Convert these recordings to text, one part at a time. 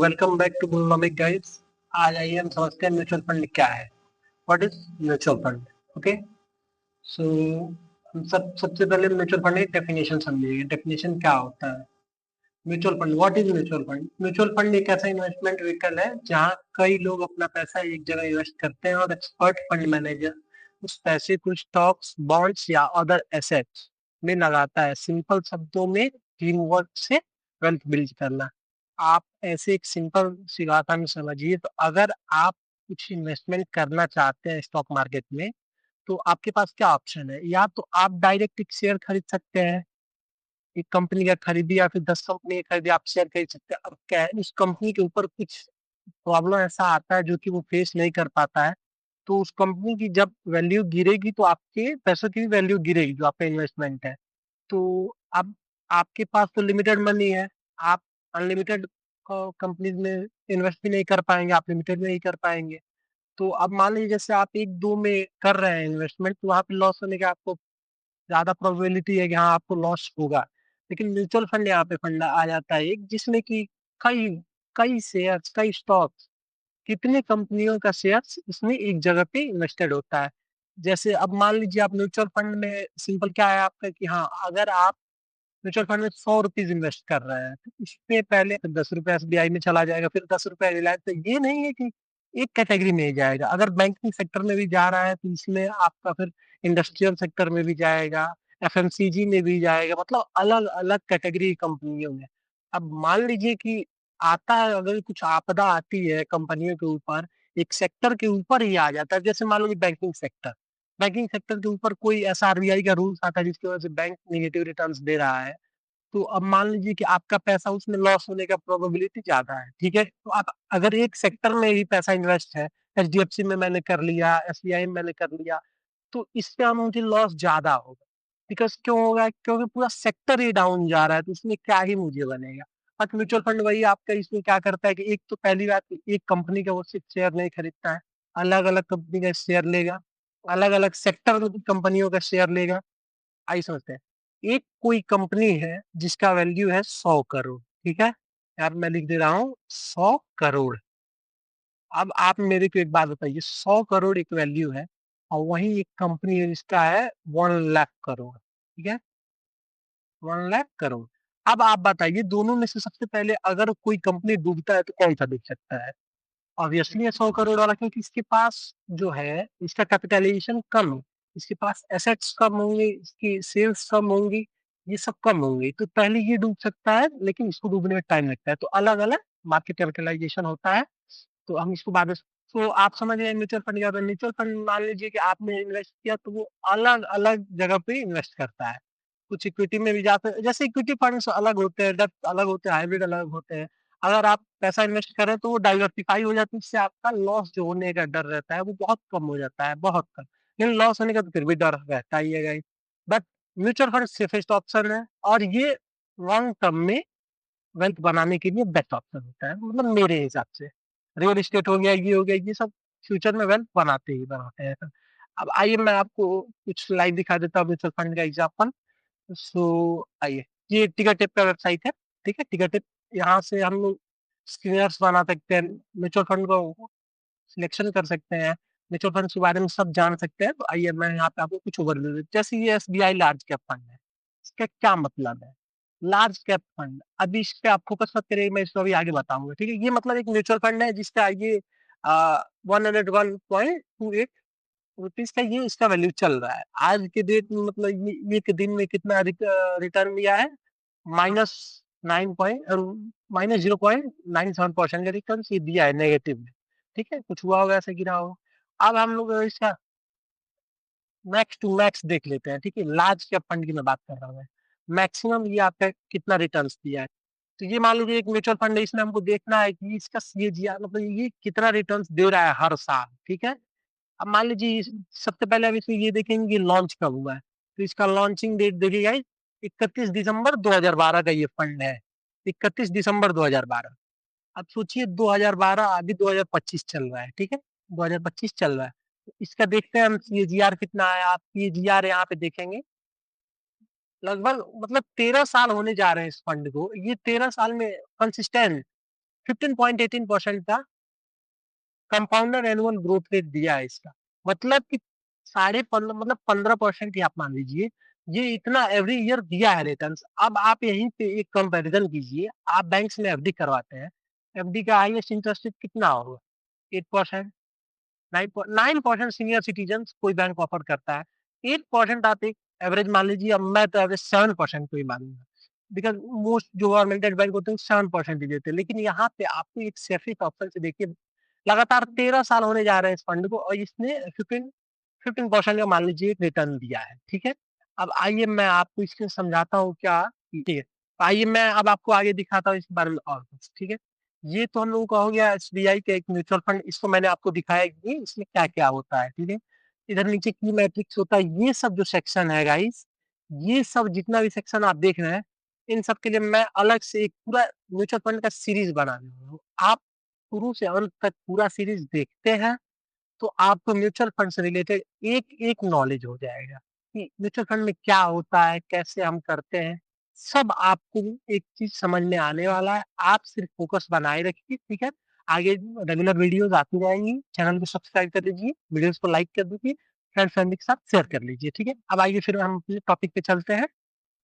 Welcome back to बुलनॉमिक guys. आज आइए हम समझते हैं म्यूचुअल फंड क्या है। What is mutual fund? Okay, so हम सबसे पहले म्यूचुअल फंड की डेफिनेशन समझिए। डेफिनेशन क्या होता है mutual fund? What is mutual fund? Mutual fund एक ऐसा इन्वेस्टमेंट व्हीकल है जहाँ कई लोग अपना पैसा एक जगह इन्वेस्ट करते हैं और एक्सपर्ट फंड मैनेजर उस पैसे को स्टॉक्स, बॉन्ड्स या अदर एसेट्स में लगाता है। सिंपल शब्दों में टीम वर्क से वेल्थ बिल्ड करना। आप ऐसे एक सिंपल सी बात हम समझिए, तो अगर आप कुछ इन्वेस्टमेंट करना चाहते हैं स्टॉक मार्केट में, तो आपके पास क्या ऑप्शन है? या तो आप डायरेक्ट एक शेयर खरीद सकते हैं, एक कंपनी का खरीदी, या फिर 10 कंपनी का खरीदी, आप शेयर खरीद सकते हैं। अब क्या है, उस कंपनी के ऊपर कुछ प्रॉब्लम ऐसा आता है जो कि वो फेस नहीं कर पाता है, तो उस कंपनी की जब वैल्यू गिरेगी तो आपके पैसों की भी वैल्यू गिरेगी, जो आपका इन्वेस्टमेंट है। तो अब आपके पास तो लिमिटेड मनी है, आप अनलिमिटेड कंपनीज में इन्वेस्ट भी नहीं कर पाएंगे, आप लिमिटेड में ही कर पाएंगे। तो अब मान लीजिए जैसे आप एक दो में कर रहे हैं इन्वेस्टमेंट, तो वहां पे लॉस होने का आपको ज्यादा प्रोबेबिलिटी है कि हाँ आपको लॉस होगा। लेकिन म्यूचुअल फंड यहाँ पे फंड आ जाता है एक, जिसमें कि कई कई शेयर्स, कई स्टॉक्स, कितने कंपनियों का शेयर्स इसमें एक जगह पे इन्वेस्टेड होता है। जैसे अब मान लीजिए आप म्यूचुअल फंड में सिंपल क्या है आपका कि हाँ, अगर आप म्यूचुअल फंड में 100 रुपीज इन्वेस्ट कर रहे हैं, तो इसमें पहले 10 रुपए एसबीआई में चला जाएगा, फिर 10 रुपए रिलायंस। तो ये नहीं है कि एक कैटेगरी में ही जाएगा। अगर बैंकिंग सेक्टर में भी जा रहा है तो इसमें आपका फिर इंडस्ट्रियल सेक्टर में भी जाएगा, एफएमसीजी में भी जाएगा, मतलब अलग अलग कैटेगरी कंपनियों में। अब मान लीजिए कि आता है, अगर कुछ आपदा आती है कंपनियों के ऊपर, एक सेक्टर के ऊपर ही आ जाता है। जैसे मान लो कि बैंकिंग सेक्टर के ऊपर कोई ऐसा आरबीआई का रूल्स आता है जिसकी वजह से बैंक निगेटिव रिटर्न्स दे रहा है, तो अब मान लीजिए कि आपका पैसा उसमें लॉस होने का प्रोबेबिलिटी ज्यादा है। ठीक है, तो आप अगर एक सेक्टर में ही पैसा इन्वेस्ट है, एचडीएफसी में मैंने कर लिया, एसबीआई में मैंने कर लिया, तो इससे मुझे लॉस ज्यादा होगा। बिकॉज क्यों होगा? क्योंकि पूरा सेक्टर ही डाउन जा रहा है, तो उसमें क्या ही मुझे बनेगा। बट म्यूचुअल फंड वही आपका इसमें क्या करता है कि एक तो पहली बात, एक कंपनी का वो सिर्फ शेयर नहीं खरीदता है, अलग अलग कंपनी का शेयर लेगा, अलग अलग सेक्टर की कंपनियों का शेयर लेगा। आई समझते हैं? एक कोई कंपनी है जिसका वैल्यू है 100 करोड़, ठीक है यार, मैं लिख दे रहा हूँ 100 करोड़। अब आप मेरे को एक बात बताइए, 100 करोड़ एक वैल्यू है, और वही एक कंपनी है जिसका है 1 लाख करोड़, ठीक है, 1 लाख करोड़। अब आप बताइए दोनों में से सबसे पहले अगर कोई कंपनी डूबता है तो कौन सा डूब सकता है? ऑब्वियसली है 100 करोड़ वाला, क्योंकि इसके पास जो है, इसका कैपिटलाइजेशन कम है, इसके पास एसेट्स कम होंगे, इसकी सेल्स कम होंगी, ये सब कम होंगे, तो पहले ये डूब सकता है, लेकिन इसको डूबने में टाइम लगता है। तो अलग अलग मार्केट कैपिटलाइजेशन होता है, तो हम इसको बाद में। तो आप समझ रहे हैं म्यूचुअल फंड क्या होता है? म्यूचुअल फंड मान लीजिए कि आपने इन्वेस्ट किया, तो वो अलग अलग जगह पे इन्वेस्ट करता है। कुछ इक्विटी में भी जाते हैं, जैसे इक्विटी फंड्स अलग होते हैं, डेब्ट अलग होते हैं, हाइब्रिड अलग होते हैं। अगर आप पैसा इन्वेस्ट करें तो वो डाइवर्सिफाई हो जाती है, इससे आपका लॉस जो होने का डर रहता है वो बहुत कम हो जाता है, बहुत कम। लेकिन लॉस होने का तो फिर भी डर रहता ही है guys. But mutual fund safest option है, और ये लॉन्ग टर्म में वेल्थ बनाने के लिए बेस्ट ऑप्शन होता है, मतलब मेरे हिसाब से। रियल एस्टेट हो गया, ये हो गया, ये सब फ्यूचर में वेल्थ बनाते ही बनाते हैं। अब आइए मैं आपको कुछ स्लाइड दिखा देता हूँ म्यूचुअल फंड का एग्जाम्पल। सो आइए, ये टिकर टिप का वेबसाइट है, ठीक है, टिकर टिप। यहाँ से हम लोग स्क्रीनर्स बना सकते हैं, म्यूचुअल फंड को सिलेक्शन कर सकते हैं, म्यूचुअल फंड के बारे में सब जान सकते हैं। तो आइए मैं यहाँ पे आपको कुछ ओवरव्यू देता हूँ। जैसे ये एसबीआई लार्ज कैप फंड है, इसका क्या मतलब है? लार्ज कैप फंड, अभी इस पे आप फोकस मत करिए, मैं इसको अभी आगे बताऊंगा, ठीक है। ये मतलब एक म्यूचुअल फंड है जिसका ये 101.28 रुपीज का ये इसका वैल्यू चल रहा है आज के डेट में। मतलब ये एक दिन में कितना रिटर्न दिया है? माइनस 0.97% का रिटर्न ये दिया है नेगेटिव में। ठीक है, कुछ हुआ होगा ऐसे गिरा हो। अब हम लोग इसका मैक्स टू मैक्स देख लेते हैं, ठीक है, लार्ज कैप फंड की मैं बात कर रहा हूँ। मैक्सिमम ये आपका कितना रिटर्न्स दिया है? तो ये मान लीजिए एक म्यूचुअल फंड है, इसमें हमको देखना है कि इसका सीएजीआर, मतलब ये कितना रिटर्न्स दे रहा है हर साल, ठीक है। अब मान लीजिए सबसे पहले हम इसमें ये देखेंगे लॉन्च कब हुआ है, तो इसका लॉन्चिंग डेट देखिएगा 31 दिसंबर 2012 का ये फंड है, 31 दिसंबर 2012। अब सोचिए 2012, अभी 2025 चल रहा है, ठीक है, 2025 चल रहा है। तो इसका देखते हैं हम सीएजीआर कितना है। आप सीएजीआर यहाँ पे देखेंगे, लगभग मतलब 13 साल होने जा रहे हैं इस फंड को, ये 13 साल में कंसिस्टेंट 15.18% का कंपाउंडर एनुअल ग्रोथ रेट दिया है इसका। मतलब कि 15.5 मतलब 15% ही आप मान लीजिए, ये इतना एवरी ईयर दिया है रिटर्न्स। अब आप यहीं पे एक कंपैरिजन कीजिए, आप बैंक्स में एफडी करवाते हैं, एफडी का हाईएस्ट इंटरेस्ट रेट कितना होगा? 8%, 9% सीनियर सिटीजन कोई बैंक ऑफर करता है, 8% आप एक एवरेज मान लीजिए। अब मैं तो एवरेज 7% को ही मानूंगा, बिकॉज मोस्ट जो गवर्नमेंटेड बैंक होते हैं 7% ही देते हैं। लेकिन यहाँ पे आपको एक सेफी ऑप्शन से देखिए, लगातार 13 साल होने जा रहे हैं इस फंड को, और इसने 15% का मान लीजिए रिटर्न दिया है। ठीक है, अब आइए मैं आपको इसके समझाता हूँ क्या। ठीक है, आइए मैं अब आपको आगे दिखाता हूँ इस बारे में और कुछ। ठीक है, ये तो हम लोगों का हो गया एसबीआई का एक म्यूचुअल फंड, इसको मैंने आपको दिखाया कि इसमें क्या क्या होता है। ठीक है, इधर नीचे की मैट्रिक्स होता है। ये सब जो सेक्शन है गाइस, ये सब जितना भी सेक्शन आप देख रहे हैं, इन सब के लिए मैं अलग से एक पूरा म्यूचुअल फंड का सीरीज बनाने वाला हूँ। आप शुरू से अंत तक पूरा सीरीज देखते हैं तो आपको म्यूचुअल फंड से रिलेटेड एक एक नॉलेज हो जाएगा कि म्यूचुअल फंड में क्या होता है, कैसे हम करते हैं। सब आपको एक चीज समझ में आने वाला है। आप सिर्फ फोकस बनाए रखिए। ठीक है, आगे रेगुलर वीडियोस आती रहेंगी, चैनल को सब्सक्राइब कर लीजिए, वीडियोस को लाइक कर दीजिए, फ्रेंड फैमिली के साथ शेयर कर लीजिए। ठीक है, अब आइए फिर हम अपने टॉपिक पे चलते हैं।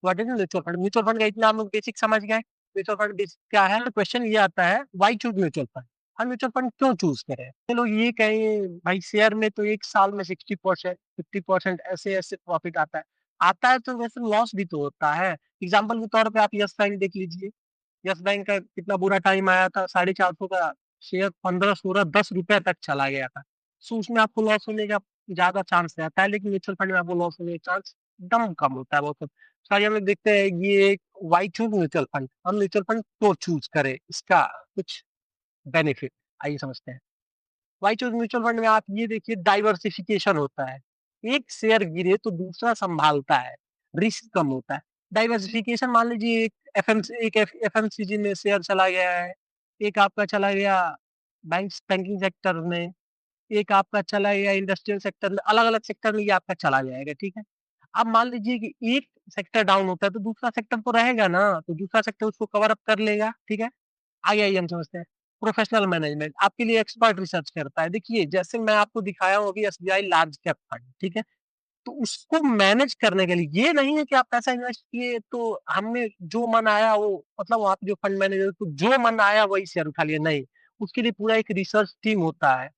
What is mutual fund? Mutual fund का इतना हम लोग बेसिक समझ गए। म्यूचुअल फंड बेसिक क्या है? क्वेश्चन ये आता है, व्हाई चूज म्यूचुअल फंड? हम म्यूचुअल फंड क्यों चूज करें? चलो ये कहें भाई शेयर में तो एक साल में 60% 50% ऐसे ऐसे प्रॉफिट आता है। आता है तो वैसे लॉस भी तो होता है। एग्जाम्पल के तौर पे आप यस बैंक देख लीजिए। यस बैंक का कितना बुरा टाइम आया था, 450 का शेयर 15, 16, 10 रुपए तक चला गया था। सो उसमें आपको लॉस होने का ज्यादा चांस रहता है, लेकिन म्यूचुअल फंड में आपको लॉस होने का चांस एकदम कम होता है, बहुत। सारी हम लोग देखते हैं ये एक वाई चूज म्यूचुअल फंड, हम म्यूचुअल फंड क्यों चूज करें, इसका कुछ बेनिफिट आइए समझते हैं। वाई चूज म्यूचुअल फंड में आप ये देखिए, डाइवर्सिफिकेशन होता है। एक शेयर गिरे तो दूसरा संभालता है, रिस्क कम होता है। डाइवर्सिफिकेशन मान लीजिए एक एफएमसीजी में शेयर चला गया है, एक आपका चला गया बैंकिंग सेक्टर में, एक आपका चला गया इंडस्ट्रियल सेक्टर में, अलग अलग सेक्टर में ये आपका चला जाएगा। ठीक है, अब मान लीजिए कि एक सेक्टर डाउन होता है तो दूसरा सेक्टर तो रहेगा ना, तो दूसरा सेक्टर उसको कवर अप कर लेगा। ठीक है, आगे आइए हम समझते हैं। प्रोफेशनल मैनेजमेंट आपके लिए एक्सपर्ट रिसर्च करता है। देखिए जैसे मैं आपको दिखाया हूँ अभी एसबीआई लार्ज कैप फंड। ठीक है, तो उसको मैनेज करने के लिए ये नहीं है कि आप पैसा इन्वेस्ट किए तो हमने जो मन आया वो, मतलब आप जो फंड मैनेजर को जो मन आया वही शेयर उठा लिया, नहीं। उसके लिए पूरा एक रिसर्च टीम होता है,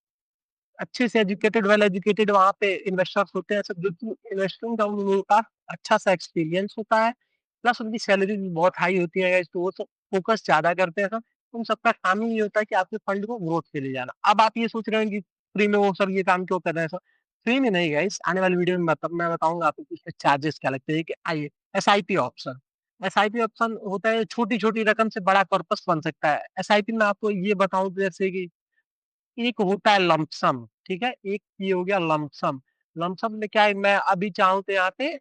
अच्छे से एजुकेटेड वेल एजुकेटेड वहाँ पे इन्वेस्टर्स होते हैं सब, जो इन्वेस्टिंग का उनके पास अच्छा सा एक्सपीरियंस होता है, प्लस उनकी सैलरी भी बहुत हाई होती है, तो वो सब फोकस ज्यादा करते हैं सब। उन सबका काम ही ये होता है कि आपके फंड को ग्रोथ के लिए जाना। अब आप ये सोच रहे हैं कि फ्री में वो सब ये काम क्यों कर रहे हैं सब? फ्री में नहीं गाइस, आने वाली वीडियो में मैं बताऊंगा आपको कि इसके चार्जेस क्या लगते हैं। कि आइए, एसआईपी ऑप्शन। एसआईपी ऑप्शन होता है छोटी छोटी रकम से बड़ा कॉर्पस बन सकता है। एसआईपी में आपको ये बताऊं तो जैसे कि एक होता है लमसम। ठीक है, एक ये हो गया लमसम। लमसम में क्या है, मैं अभी चाहूँ तो यहाँ पे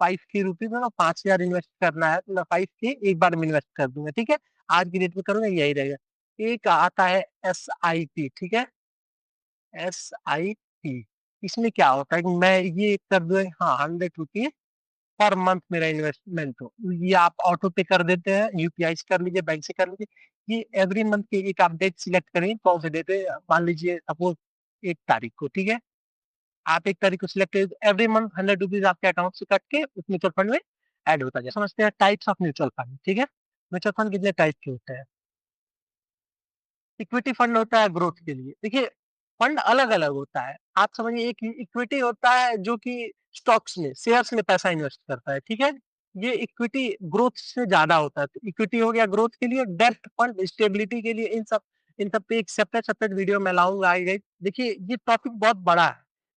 5 के रुपीज में ना 5,000 इन्वेस्ट करना है तो मैं 5 के एक बार में इन्वेस्ट कर दूंगा। ठीक है, आज की डेट में करूंगा यही रहेगा। एक आता है एस आई पी। ठीक है, एस आई पी, इसमें क्या होता है कि मैं ये कर दूं, हाँ, 100 रुपीज पर मंथ मेरा इन्वेस्टमेंट हो। ये आप ऑटो पे कर देते हैं, यूपीआई से कर लीजिए, बैंक से कर लीजिए। ये एवरी मंथ की एक आप डेट सिलेक्ट करें, कौन से डेट पे, मान लीजिए सपोज 1 तारीख को। ठीक है, आप 1 तारीख को सिलेक्ट करिए, एवरी मंथ 100 रुपीज आपके अकाउंट से कट के उस म्यूचुअल फंड में ऐड होता जाए। समझते हैं टाइप्स ऑफ म्यूचुअल फंड। ठीक है, म्यूचुअल फंड कितने टाइप के होते हैं? इक्विटी फंड होता है ग्रोथ के लिए। देखिए फंड अलग अलग होता है, आप समझिए। एक इक्विटी होता है जो कि स्टॉक्स में, शेयर्स में पैसा इन्वेस्ट करता है। ठीक है, ये इक्विटी ग्रोथ से ज्यादा होता है। तो इक्विटी हो गया ग्रोथ के लिए, डेप्थ फंड स्टेबिलिटी के लिए। इन सब पे एक सेपरेट सेपरेट वीडियो मैं लाऊंगा आई गई। देखिए ये टॉपिक बहुत बड़ा है,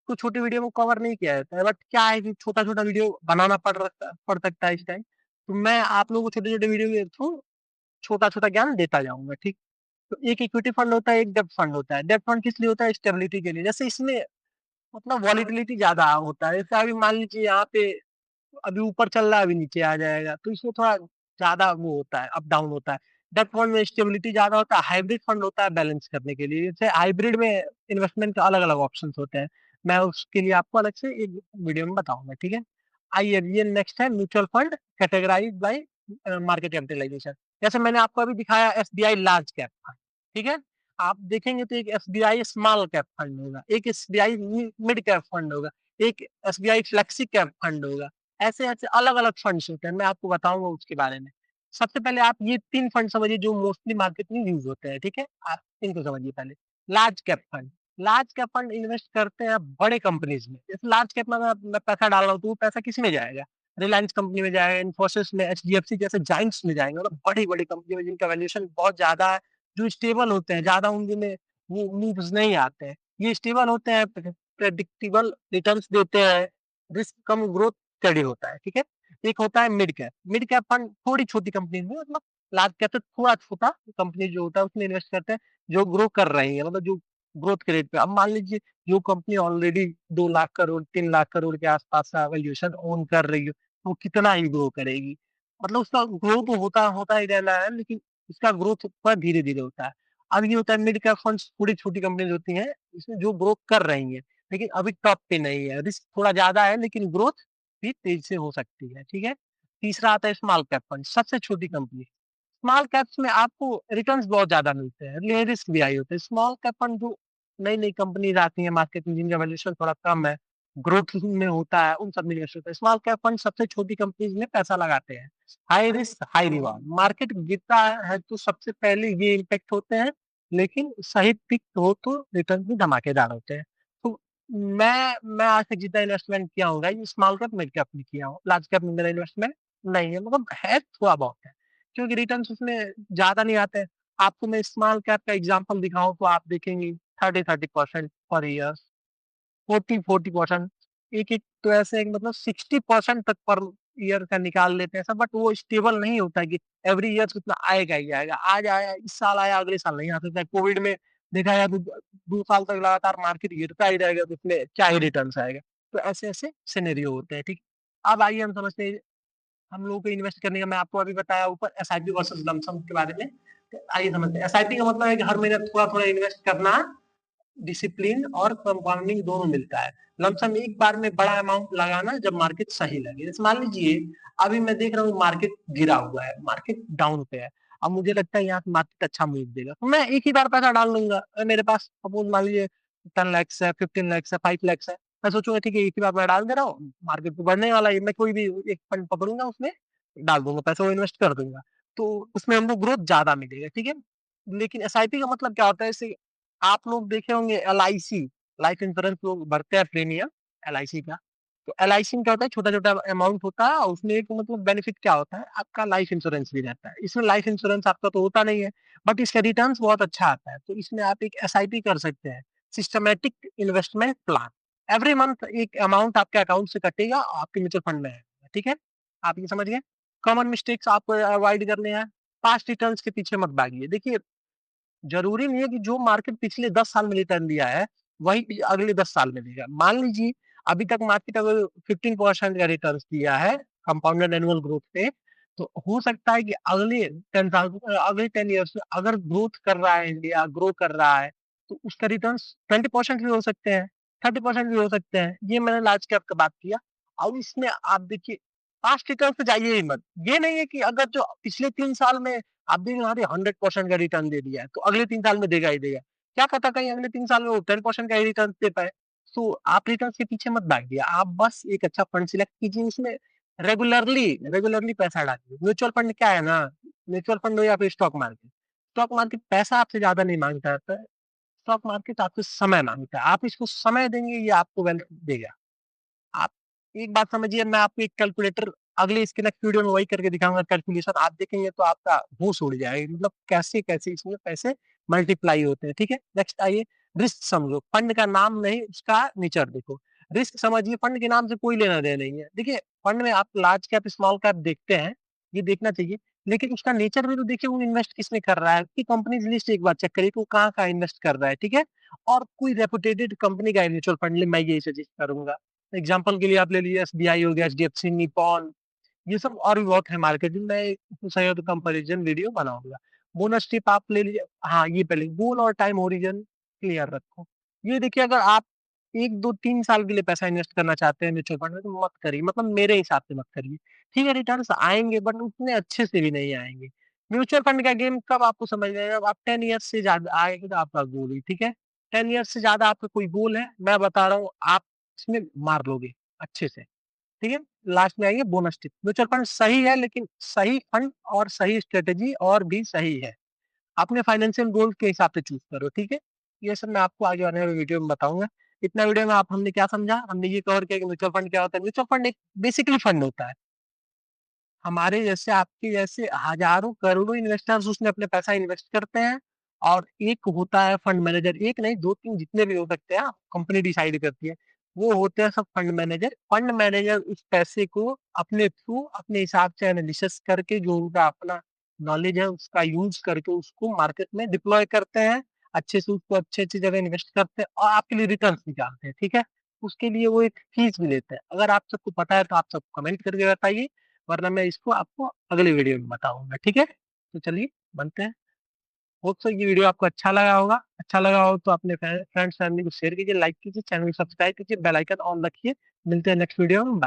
तो छोटी वीडियो में कवर नहीं किया जाता है, बट क्या है कि छोटा छोटा वीडियो बनाना पड़ सकता है इस टाइम। तो मैं आप लोगों को छोटे छोटे वीडियो के थ्रू छोटा छोटा ज्ञान देता जाऊंगा। ठीक, तो एक इक्विटी फंड होता है, एक डेब्ट फंड होता है। डेब्ट फंड किस लिए होता है? स्टेबिलिटी के लिए। जैसे इसमें मतलब वॉलीटिलिटी ज्यादा होता है, जैसे अभी मान लीजिए यहाँ पे अभी ऊपर चल रहा है, अभी नीचे आ जाएगा, तो इसमें थोड़ा ज्यादा वो होता है, अप डाउन होता है। डेब्ट फंड में स्टेबिलिटी ज्यादा होता है। हाइब्रिड फंड होता है बैलेंस करने के लिए। जैसे हाइब्रिड में इन्वेस्टमेंट के अलग अलग ऑप्शन होते हैं, मैं उसके लिए आपको अलग से एक वीडियो में बताऊंगा। ठीक है, आइए ये नेक्स्ट है mutual fund categorise by market capitalisation. जैसे मैंने आपको अभी दिखाया एसबीआई लार्ज कैप फंड, ठीक है। आप देखेंगे तो एक एसबीआई स्मॉल कैप फंड होगा, एक एसबीआई मिड कैप फंड होगा, एक एसबीआई फ्लेक्सी कैप फंड होगा। ऐसे ऐसे अलग अलग फंड्स होते हैं, मैं आपको बताऊंगा उसके बारे में। सबसे पहले आप ये 3 फंड समझिए जो मोस्टली मार्केट में यूज़ होते हैं, ठीक है? आप इनको समझिए पहले। Large cap fund, large cap fund invest करते हैं बड़े कंपनीज़ में। जैसे लार्ज कैप में अगर मैं पैसा डाल रहा हूँ, तो वो पैसा किसमें जाएगा? रिलायंस कंपनी में जाएगा, इन्फोसिस में, एचडीएफसी जैसे जायंट्स में जाएँगे, मतलब बड़ी-बड़ी कंपनी में जिनका वैल्यूएशन बहुत ज़्यादा है, जो स्टेबल होते हैं, ज़्यादा उनमें वो मूव्स नहीं आते हैं। ये स्टेबल होते हैं, प्रेडिक्टेबल रिटर्न्स देते हैं, रिस्क कम, ग्रोथ स्टडी होता है, ठीक है? एक होता है मिड कैप फंड थोड़ी छोटी कंपनीज़ में, मतलब लार्ज कैप से थोड़ा छोटा कंपनी जो होता है उसमें इन्वेस्ट करते हैं, जो ग्रो कर रही है, मतलब जो ग्रोथ के रेट पे। अब मान लीजिए जो कंपनी ऑलरेडी 2 लाख करोड़, 3 लाख करोड़ के आस-पास का वैल्यूएशन ओन कर रही है, वो कितना ही ग्रो करेगी। मतलब उसका ग्रो तो होता ही रहना है, लेकिन उसका ग्रोथ थोड़ा धीरे-धीरे होता है। अब ये होता है मिड कैप फंड्स थोड़ी छोटी कंपनीज़ होती हैं, इसमें जो ग्रो कर रही हैं, लेकिन अभी टॉप पे नहीं है। रिस्क थोड़ा ज़्यादा है, लेकिन ग्रोथ भी तेज़ी से हो सकती है, ठीक है? तीसरा आता है स्मॉल कैप फंड, सबसे छोटी कंपनी। स्मॉल कैप्स में आपको रिटर्न्स बहुत ज़्यादा मिलते हैं, ले रिस्क भी हाई होते हैं। स्मॉल कैप फंड जो नई-नई कंपनीज़ आती हैं मार्केट में जिनका वैल्यूएशन थोड़ा कम है, ग्रोथ में होता है, उन सब में इन्वेस्ट होता है। स्मॉल कैप फंड सबसे छोटी कंपनीज़ में पैसा लगाते हैं। High risk, high reward. Market गिरता है तो सबसे पहले ये इम्पैक्ट होते हैं, लेकिन सही पिक हो तो रिटर्न भी धमाकेदार होते हैं। तो मैं आज तक जितना इन्वेस्टमेंट किया होगा ये स्मॉल कैप, मिड कैप में किया हूँ। लार्ज कैप में मेरा इन्वेस्टमेंट नहीं है, मतलब है थोड़ा बहुत है, क्योंकि रिटर्न्स उसमें ज़्यादा नहीं आते हैं। आपको मैं स्मॉल कैप का एग्ज़ाम्पल दिखाऊँ तो आप देखेंगे 30-30% पर ईयर, 40-40%, एक-एक तो ऐसे है कि मतलब 60% तक पर ईयर का निकाल लेते हैं सब, बट वो स्टेबल नहीं होता है कि एवरी ईयर उतना आएगा ही आएगा। आज आया, इस साल आया, अगले साल नहीं आ सकता है। कोविड में देखा जाए तो 2 साल तक लगातार मार्केट गिरता ही रहेगा, तो उसमें क्या ही रिटर्न्स आएगा। तो ऐसे-ऐसे सिनेरियो होते हैं, ठीक। अब आइए हम समझते हैं हम लोगों को इन्वेस्ट करने का, मैं आपको अभी बताया ऊपर एसआईपी वर्सेस लमसम के बारे में। तो आइए समझते हैं। एसआईपी का मतलब है कि हर महीने थोड़ा-थोड़ा इन्वेस्ट करना, डिसिप्लिन और कंपाउंडिंग दोनों मिलता है। लमसम एक बार में बड़ा अमाउंट लगाना जब मार्केट सही लगे। जैसे मान लीजिए अभी मैं देख रहा हूँ मार्केट गिरा हुआ है, मार्केट डाउन पे है। अब मुझे लगता है यहाँ पे मार्केट अच्छा मूव देगा, तो मैं एक ही बार पैसा डाल दूंगा। मेरे पास सपोज मान लीजिए 10 लाख है, 15 लाख है, 5 लाख है। मैं सोचूंगा ठीक है एक ही बार मैं डाल दे रहा हूँ, मार्केट तो बढ़ने वाला है, मैं कोई भी एक फंड पकड़ूंगा उसमें डाल दूंगा पैसा, वो इन्वेस्ट कर दूंगा, तो उसमें हमको ग्रोथ ज्यादा मिलेगा, ठीक है। लेकिन एसआईपी का मतलब क्या होता है? जैसे आप लोग देखे होंगे एलआईसी, लाइफ इंश्योरेंस लोग भरते हैं प्रीमियम एलआईसी का। तो एलआईसी में क्या होता है, छोटा-छोटा अमाउंट होता है और उसमें एक मतलब बेनिफिट क्या होता है, आपका लाइफ इंश्योरेंस भी रहता है। इसमें लाइफ इंश्योरेंस आपका तो होता नहीं है, बट इसका रिटर्न्स बहुत अच्छा आता है। तो इसमें आप एक एसआईपी कर सकते हैं, systematic investment plan. Every month एक अमाउंट आपके अकाउंट से कटेगा, आपके म्यूचुअल फंड में आएगा, ठीक है? आप ये समझ गए? कॉमन मिस्टेक्स आपको अवॉइड करने हैं, पास्ट रिटर्न्स के पीछे मत भागिए। देखिए ज़रूरी नहीं है कि जो मार्केट पिछले 10 साल में रिटर्न दिया है, वही अगले 10 साल में देगा। मान लीजिए अभी तक मार्केट अगर 15% का रिटर्न्स दिया है कंपाउंडेड एनुअल ग्रोथ पे, तो हो सकता है कि अगले 10 इयर्स में अगर ग्रोथ कर रहा है इंडिया, ग्रो कर रहा है, तो उसका रिटर्न्स 20% भी हो सकते हैं, 30% भी हो सकते हैं। ये मैंने लार्ज कैप का बात किया। अब इसमें आप देखिए पास्ट रिटर्न पे जाइए ही मत। ये नहीं है कि अगर जो पिछले 3 साल में आप भी अरे 100% का रिटर्न दे दिया है, तो अगले 3 साल में देगा ही देगा। क्या पता कहीं अगले 3 साल में वो 10% का ही रिटर्न दे पाए। तो आप रिटर्न्स के पीछे मत भागिए, आप बस एक अच्छा फंड सिलेक्ट कीजिए, उसमें रेगुलरली रेगुलरली पैसा डालिए। म्यूचुअल फंड क्या है ना, म्यूचुअल फंड हो या फिर स्टॉक मार्केट पैसा आपसे ज़्यादा नहीं माँगता है, स्टॉक मार्केट आपसे समय माँगता है। आप इसको समय देंगे, ये आपको वेल्थ देगा। आप एक बात समझिए, मैं आपको एक कैलकुलेटर अगले इसके नेक्स्ट वीडियो में वही करके दिखाऊँगा कैलकुलेशन, आप देखेंगे तो आपका होश उड़ जाएगा, मतलब कैसे-कैसे इसमें पैसे मल्टीप्लाई होते हैं, ठीक है? नेक्स्ट आइए, रिस्क समझो, फंड का नाम नहीं उसका नेचर देखो। रिस्क समझिए, फंड के नाम से कोई लेना-देना नहीं है। देखिए, फंड में आप लार्ज कैप, स्मॉल कैप देखते हैं, ये देखना चाहिए, लेकिन उसका नेचर भी तो देखिए वो इन्वेस्ट किसमें कर रहा है, उसकी कंपनीज़ लिस्ट एक बार चेक करिए कि वो कहाँ-कहाँ इन्वेस्ट कर रहा है, ठीक है? और कोई रेपुटेड कंपनी का म्यूचुअल फंड ले, मैं यही सजेस्ट करूँगा। एग्जाम्पल के लिए आप ले लीजिए एसबीआई हो गया, एचडीएफसी, निप्पॉन, ये सब और भी बहुत है मार्केट में। मैं संयुक्त कंपैरिजन वीडियो बनाऊँगा। बोनस टिप आप ले लीजिए, हाँ, ये पहले गोल और टाइम होरिज़न क्लियर रखो। ये देखिए अगर आप 1, 2, 3 साल के लिए पैसा इन्वेस्ट करना चाहते हैं म्यूचुअल फंड में तो मत करिए, मतलब मेरे हिसाब से मत करिए। ठीक है, रिटर्न्स आएँगे बट उतने अच्छे से भी नहीं आएँगे। म्यूचुअल फंड का गेम कब आपको समझ में आएगा, जब आप 10 ईयर्स से ज्यादा आएगा तो आपका गोल है, ठीक है। 10 ईयर्स से ज्यादा आपका कोई गोल है, मैं बता रहा हूँ, आप इसमें मार लोगे अच्छे से, ठीक है। लास्ट में आइए बोनस टिप। म्यूचुअल फंड सही है, लेकिन सही फंड और सही स्ट्रेटेजी और भी सही है। अपने फाइनेंशियल गोल के हिसाब से चूज करो, ठीक है। ये सब मैं आपको आगे आने वाले वीडियो में बताऊंगा। इतना वीडियो में आप हमने क्या समझा, हमने ये कवर किया कि म्यूचुअल फंड क्या होता है। म्यूचुअल फंड एक बेसिकली फंड होता है। हमारे जैसे आपके जैसे हजारों करोड़ों इन्वेस्टर्स उसमें अपने पैसा इन्वेस्ट करते हैं, और एक होता है फंड मैनेजर, एक नहीं दो तीन जितने भी हो सकते हैं, कंपनी डिसाइड करती है। वो होते हैं सब फंड मैनेजर। फंड मैनेजर उस पैसे को अपने थ्रू अपने हिसाब से एनालिसिस करके, जो उनका अपना नॉलेज है उसका यूज करके उसको मार्केट में डिप्लॉय करते हैं। अच्छे से उसको अच्छी अच्छी जगह इन्वेस्ट करते हैं और आपके लिए रिटर्न निकालते हैं, ठीक है। उसके लिए वो एक फीस भी लेते हैं। अगर आप सबको पता है तो आप सब कमेंट करके बताइए, वरना मैं इसको आपको अगले वीडियो में बताऊंगा, ठीक है। तो चलिए बनते हैं। होप सो ये वीडियो आपको अच्छा लगा होगा। अच्छा लगा हो तो अपने फ्रेंड्स फैमिली को शेयर कीजिए, लाइक कीजिए, चैनल को सब्सक्राइब कीजिए, बेल आइकन ऑन रखिए। मिलते हैं नेक्स्ट वीडियो में।